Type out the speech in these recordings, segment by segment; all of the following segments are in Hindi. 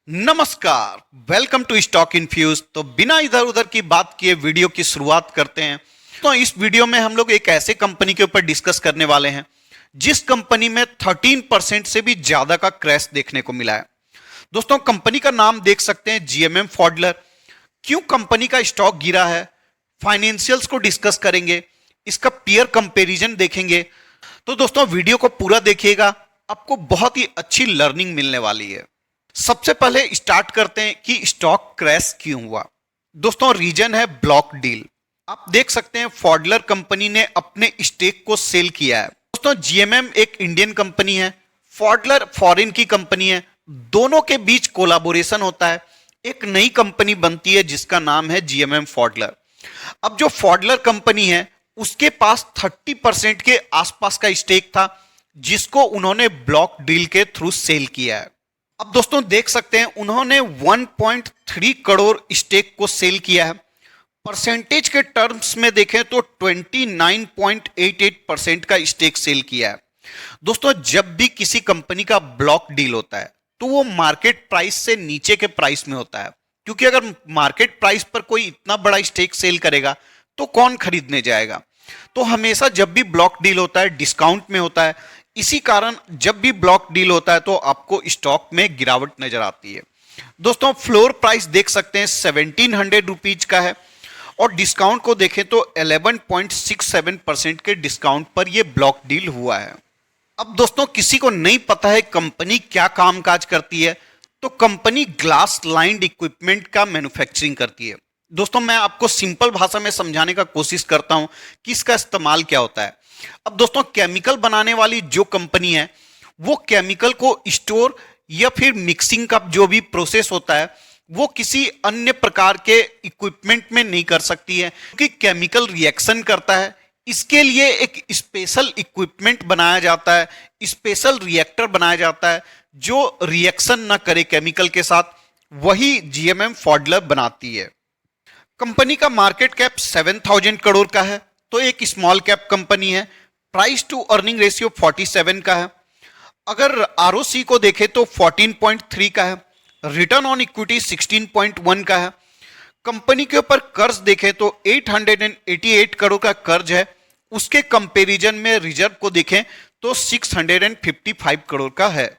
नमस्कार, वेलकम टू स्टॉक इन्फ्यूज। तो बिना इधर उधर की बात किए वीडियो की शुरुआत करते हैं। तो इस वीडियो में हम लोग एक ऐसे कंपनी के ऊपर डिस्कस करने वाले हैं जिस कंपनी में 13% से भी ज्यादा का क्रैश देखने को मिला है। दोस्तों, कंपनी का नाम देख सकते हैं, जीएमएम फॉडलर। क्यों कंपनी का स्टॉक गिरा है, फाइनेंशियल्स को डिस्कस करेंगे, इसका पीयर कंपैरिजन देखेंगे। तो दोस्तों, वीडियो को पूरा देखिएगा, आपको बहुत ही अच्छी लर्निंग मिलने वाली है। सबसे पहले स्टार्ट करते हैं कि स्टॉक क्रैश क्यों हुआ। दोस्तों, रीजन है ब्लॉक डील। आप देख सकते हैं फॉडलर कंपनी ने अपने स्टेक को सेल किया है। दोस्तों, जीएमएम एक इंडियन कंपनी है, फॉडलर फॉरेन की कंपनी है। दोनों के बीच कोलाबोरेशन होता है, एक नई कंपनी बनती है जिसका नाम है जीएमएम फॉडलर। अब जो फॉडलर कंपनी है उसके पास 30% के आसपास का स्टेक था जिसको उन्होंने ब्लॉक डील के थ्रू सेल किया है। अब दोस्तों देख सकते हैं उन्होंने 1.3 करोड़ स्टेक को सेल किया है। परसेंटेज के टर्म्स में देखें तो 29.88% का स्टेक सेल किया है। दोस्तों, जब भी किसी कंपनी का ब्लॉक डील होता है तो वो मार्केट प्राइस से नीचे के प्राइस में होता है, क्योंकि अगर मार्केट प्राइस पर कोई इतना बड़ा स्टेक सेल करेगा तो कौन खरीदने जाएगा। तो हमेशा जब भी ब्लॉक डील होता है डिस्काउंट में होता है। इसी कारण जब भी ब्लॉक डील होता है तो आपको स्टॉक में गिरावट नजर आती है। दोस्तों, फ्लोर प्राइस देख सकते हैं 1700 रुपीज का है और डिस्काउंट को देखें तो 11.67% के डिस्काउंट पर यह ब्लॉक डील हुआ है। अब दोस्तों, किसी को नहीं पता है कंपनी क्या कामकाज करती है, तो कंपनी ग्लास लाइंड इक्विपमेंट का मैन्युफैक्चरिंग करती है। दोस्तों, मैं आपको सिंपल भाषा में समझाने का कोशिश करता हूं कि इसका इस्तेमाल क्या होता है। अब दोस्तों, केमिकल बनाने वाली जो कंपनी है वो केमिकल को स्टोर या फिर मिक्सिंग का जो भी प्रोसेस होता है वो किसी अन्य प्रकार के इक्विपमेंट में नहीं कर सकती है, क्योंकि केमिकल रिएक्शन करता है। इसके लिए एक स्पेशल इक्विपमेंट बनाया जाता है, स्पेशल रिएक्टर बनाया जाता है जो रिएक्शन ना करे केमिकल के साथ। वही जीएमएम फॉडलर बनाती है। कंपनी का मार्केट कैप 7000 करोड़ का है, तो एक स्मॉल कैप कंपनी है। प्राइस टू अर्निंग रेशियो 47 का है। अगर आरओसी को देखें तो 14.3 का है। रिटर्न ऑन इक्विटी 16.1 का है। कंपनी के ऊपर कर्ज देखें तो 888 करोड़ का कर्ज है। उसके कंपैरिजन में रिजर्व को देखें तो 655 करोड़ का है।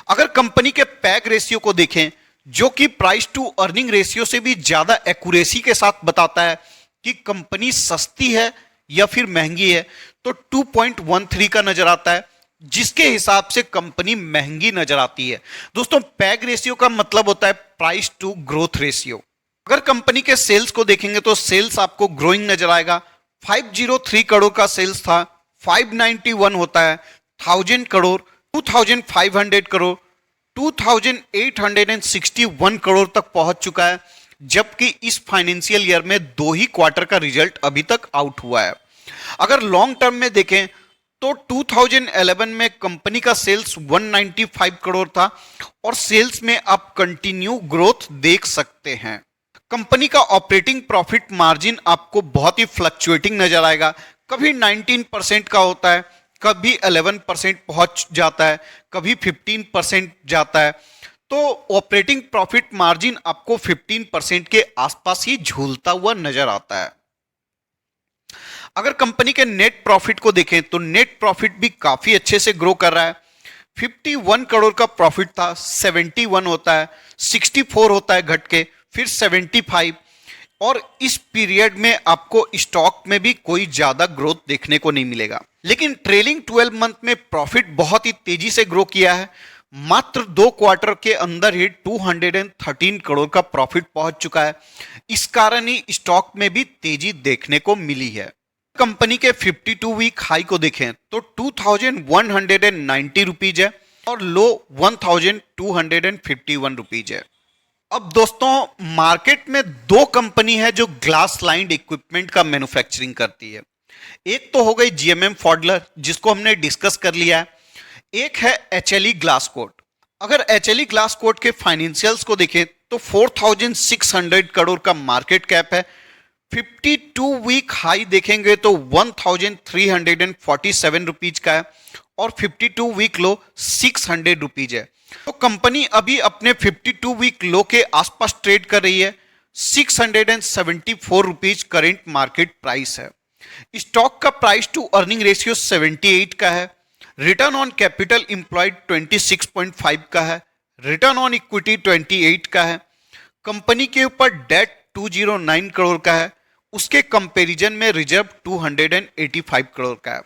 अगर कंपनी के पैग रेशियो को देखें, जो कि प्राइस टू अर्निंग रेशियो से भी ज्यादा एक्यूरेसी के साथ बताता है कि कंपनी सस्ती है या फिर महंगी है, तो 2.13 का नजर आता है, जिसके हिसाब से कंपनी महंगी नजर आती है। दोस्तों, पैग रेशियो का मतलब होता है प्राइस टू ग्रोथ रेशियो। अगर कंपनी के सेल्स को देखेंगे तो सेल्स आपको ग्रोइंग नजर आएगा। 503 करोड़ का सेल्स था, 591 होता है, 1000 करोड़, 2500 करोड़, 2861 करोड़ तक पहुंच चुका है। जबकि इस फाइनेंशियल ईयर में 2 ही क्वार्टर का रिजल्ट अभी तक आउट हुआ है। अगर लॉन्ग टर्म में देखें तो 2011 में कंपनी का सेल्स 195 करोड़ था और सेल्स में आप कंटिन्यू ग्रोथ देख सकते हैं। कंपनी का ऑपरेटिंग प्रॉफिट मार्जिन आपको बहुत ही फ्लक्चुएटिंग नजर आएगा। कभी 19% का होता है, कभी 11% पहुंच जाता है, कभी 15% जाता है। तो ऑपरेटिंग प्रॉफिट मार्जिन आपको 15% के आसपास ही झूलता हुआ नजर आता है। अगर कंपनी के नेट प्रॉफिट को देखें तो नेट प्रॉफिट भी काफी अच्छे से ग्रो कर रहा है। 51 करोड़ का प्रॉफिट था, 71 होता है, 64 होता है घट के, फिर 75। और इस पीरियड में आपको स्टॉक में भी कोई ज्यादा ग्रोथ देखने को नहीं मिलेगा। लेकिन ट्रेलिंग 12 मंथ में प्रॉफिट बहुत ही तेजी से ग्रो किया है। मात्र 2 क्वार्टर के अंदर ही 213 करोड़ का प्रॉफिट पहुंच चुका है। इस कारण ही स्टॉक में भी तेजी देखने को मिली है। कंपनी के 52 वीक हाई को देखें तो 2190 रुपीज है और लो 1251 रुपीज है। अब दोस्तों, मार्केट में 2 कंपनी है जो ग्लास लाइंड इक्विपमेंट का मैन्युफैक्चरिंग करती है। एक तो हो गई जीएमएम फॉडलर, जिसको हमने डिस्कस कर लिया है। एक है एचएलई ग्लास कोट। अगर एचएलई ग्लास कोट के फाइनेंशियल्स को देखें तो 4600 करोड़ का मार्केट कैप है। 52 वीक हाई देखेंगे तो 1347 रुपीज का है और 52 वीक लो 600 रुपीज है। तो कंपनी अभी अपने 52 वीक लो के आसपास ट्रेड कर रही है। 674 रुपीज करेंट मार्केट प्राइस है। स्टॉक का प्राइस टू अर्निंग रेशियो 78 का है। रिटर्न ऑन कैपिटल इंप्लॉयड 26.5 का है। रिटर्न ऑन इक्विटी 28 का है। कंपनी के ऊपर डेट 209 करोड़ का है। उसके कंपैरिजन में रिजर्व 285 करोड़ का है।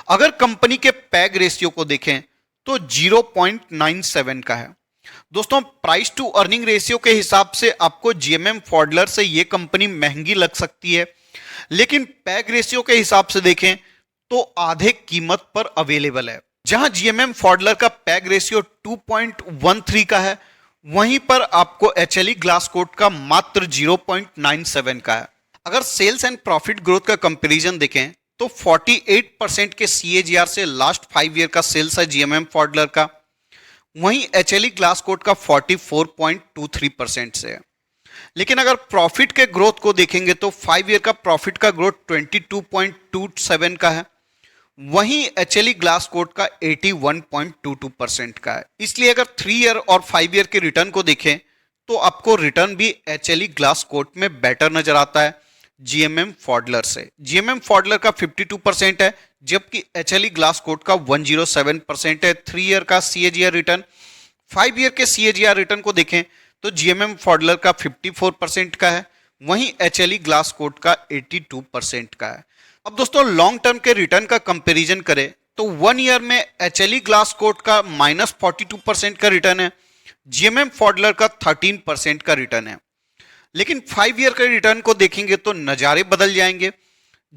अगर कंपनी के पैग रेशियो को देखें तो 0.97 का है। दोस्तों, प्राइस टू अर्निंग रेशियो के हिसाब से आपको जीएमएम फॉडलर से ये कंपनी महंगी लग सकती है, लेकिन पैग रेशियो के हिसाब से देखें तो आधे कीमत पर अवेलेबल है। जहां जीएमएम फॉडलर का पैग रेशियो 2.13 का है, वहीं पर आपको एचएलई ग्लासकोट का मात्र 0.97 का है। अगर सेल्स एंड प्रॉफिट ग्रोथ का कंपैरिजन देखें तो 48% के सीएजीआर से लास्ट 5 ईयर का सेल्स है जीएमएम फॉडलर का, वहीं एचएलई ग्लासकोट का 44.23% से है। लेकिन अगर प्रॉफिट के ग्रोथ को देखेंगे तो 5 ईयर का प्रॉफिट का ग्रोथ 22.27 का है, वहीं एचएलई ग्लासकोट का 81.22% का है। इसलिए अगर 3 ईयर और 5 ईयर के रिटर्न को देखें तो आपको रिटर्न भी एचएलई ग्लासकोट में बेटर नजर आता है जीएमएम फॉडलर से। जीएमएम फॉडलर का 52% है, जबकि एचएलई ग्लासकोट का 107% है 3 ईयर का सीएजीआर रिटर्न। 5 ईयर के सीएजीआर रिटर्न को देखें तो जीएमएम फॉडलर का 54% का है, वहीं एचएलई ग्लासकोट का 82% का है। अब दोस्तों, लॉन्ग टर्म के रिटर्न का कंपैरिजन करें तो 1 ईयर में एचएलई ग्लासकोट का -42% का रिटर्न है, जीएमएम फॉडलर का 13% का रिटर्न है। लेकिन 5 ईयर के रिटर्न को देखेंगे तो नजारे बदल जाएंगे।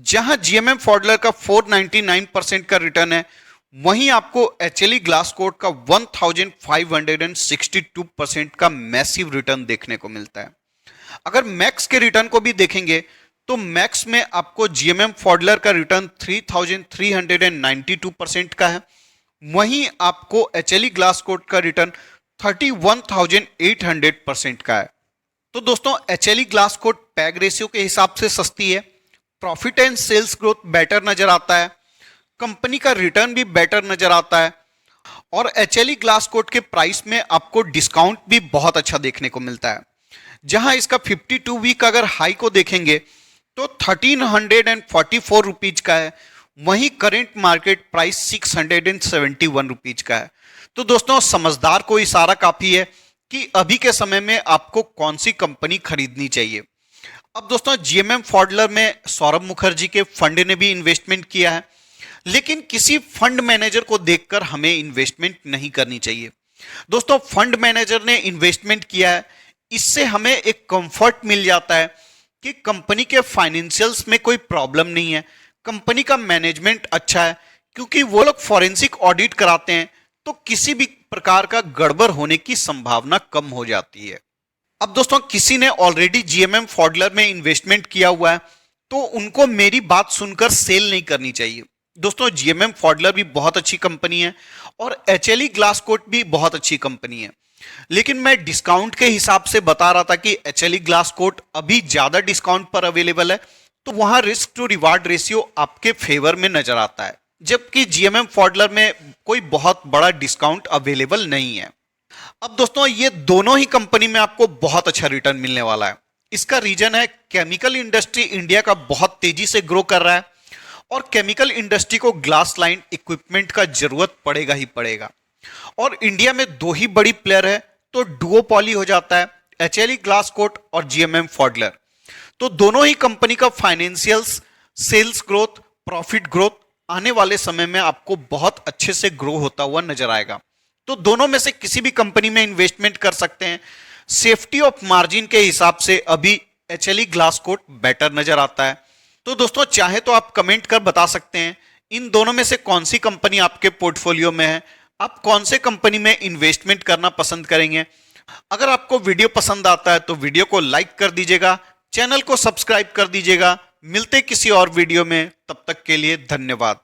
जहां जीएमएम फॉडलर का 499% का रिटर्न है, वहीं आपको एचएलई ग्लासकोट का 1562% का मैसिव रिटर्न देखने को मिलता है। अगर मैक्स के रिटर्न को भी देखेंगे तो मैक्स में आपको जीएमएम फॉडलर का रिटर्न 3392% का है, वहीं आपको एचएलई ग्लासकोट का रिटर्न 31800% का है। तो दोस्तों, एचएलई ग्लासकोट पैग रेशियो के हिसाब से सस्ती है, profit and sales growth better नजर आता है, कंपनी का रिटर्न भी बेटर नजर आता है, और एचएलई ग्लासकोट के प्राइस में आपको डिस्काउंट भी बहुत अच्छा देखने को मिलता है। जहां इसका 52 वीक अगर हाई को देखेंगे तो 1344 रुपीज का है, वहीं करेंट मार्केट प्राइस 671 रुपीज का है। तो दोस्तों, समझदार को इशारा काफी है कि अभी के समय में आपको कौन सी कंपनी खरीदनी चाहिए। अब दोस्तों, जीएमएम फॉडलर में सौरभ मुखर्जी के फंड ने भी इन्वेस्टमेंट किया है, लेकिन किसी फंड मैनेजर को देखकर हमें इन्वेस्टमेंट नहीं करनी चाहिए। दोस्तों, फंड मैनेजर ने इन्वेस्टमेंट किया है, इससे हमें एक कंफर्ट मिल जाता है कि कंपनी के फाइनेंशियल्स में कोई प्रॉब्लम नहीं है, कंपनी का मैनेजमेंट अच्छा है, क्योंकि वो लोग फॉरेंसिक ऑडिट कराते हैं तो किसी भी प्रकार का गड़बड़ होने की संभावना कम हो जाती है। अब दोस्तों, किसी ने ऑलरेडी जीएमएम फॉडलर में इन्वेस्टमेंट किया हुआ है तो उनको मेरी बात सुनकर सेल नहीं करनी चाहिए। दोस्तों, जीएमएम फॉडलर भी बहुत अच्छी कंपनी है और एचएलई ग्लासकोट भी बहुत अच्छी कंपनी है, लेकिन मैं डिस्काउंट के हिसाब से बता रहा था कि एचएलई ग्लासकोट अभी ज्यादा डिस्काउंट पर अवेलेबल है, तो वहां रिस्क टू रिवार्ड रेशियो आपके फेवर में नजर आता है, जबकि जीएमएम फॉडलर में कोई बहुत बड़ा डिस्काउंट अवेलेबल नहीं है। अब दोस्तों, ये दोनों ही कंपनी में आपको बहुत अच्छा रिटर्न मिलने वाला है। इसका रीजन है केमिकल इंडस्ट्री इंडिया का बहुत तेजी से ग्रो कर रहा है और केमिकल इंडस्ट्री को ग्लास लाइन इक्विपमेंट का जरूरत पड़ेगा ही पड़ेगा, और इंडिया में 2 ही बड़ी प्लेयर है तो डुओपॉली हो जाता है, एचएलई ग्लासकोट और जीएमएम फॉडलर। तो दोनों ही कंपनी का financials, sales growth, profit growth आने वाले समय में आपको बहुत अच्छे से ग्रो होता हुआ नजर आएगा। तो दोनों में से किसी भी कंपनी में इन्वेस्टमेंट कर सकते हैं। सेफ्टी ऑफ मार्जिन के हिसाब से अभी एचएलई ग्लासकोट बेटर नजर आता है। तो दोस्तों, चाहे तो आप कमेंट कर बता सकते हैं इन दोनों में से कौन सी कंपनी आपके पोर्टफोलियो में है, आप कौन से कंपनी में इन्वेस्टमेंट करना पसंद करेंगे। अगर आपको वीडियो पसंद आता है तो वीडियो को लाइक कर दीजिएगा, चैनल को सब्सक्राइब कर दीजिएगा। मिलते किसी और वीडियो में, तब तक के लिए धन्यवाद।